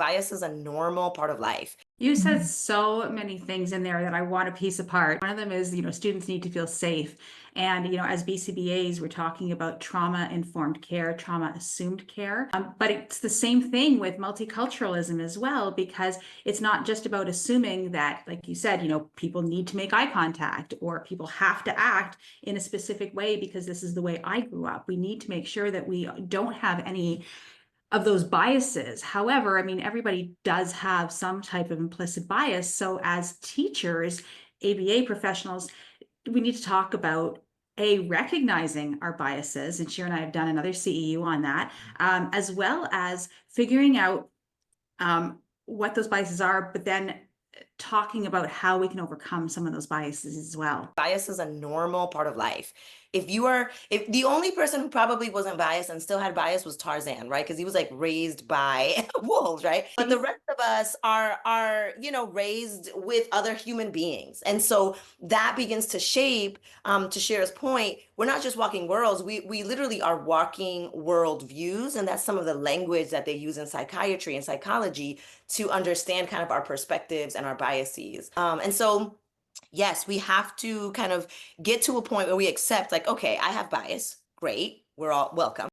Bias is a normal part of life. You said so many things in there that I want to piece apart. One of them is, students need to feel safe. And, as BCBAs, we're talking about trauma-informed care, trauma-assumed care. But it's the same thing with multiculturalism as well, because it's not just about assuming that, like you said, people need to make eye contact or people have to act in a specific way because this is the way I grew up. We need to make sure that we don't have any of those biases. However, I mean, everybody does have some type of implicit bias. So as teachers, ABA professionals, we need to talk about recognizing our biases, and Shira and I have done another CEU on that, as well as figuring out what those biases are, but then talking about how we can overcome some of those biases as well. Bias is a normal part of life. If the only person who probably wasn't biased and still had bias was Tarzan, right? Because he was like raised by wolves, right? But the rest of us are raised with other human beings, and so that begins to shape. To Shira's point, we're not just walking worlds. We literally are walking worldviews, and that's some of the language that they use in psychiatry and psychology to understand kind of our perspectives and our biases. And so yes, we have to kind of get to a point where we accept, like, okay, I have bias. Great. We're all welcome.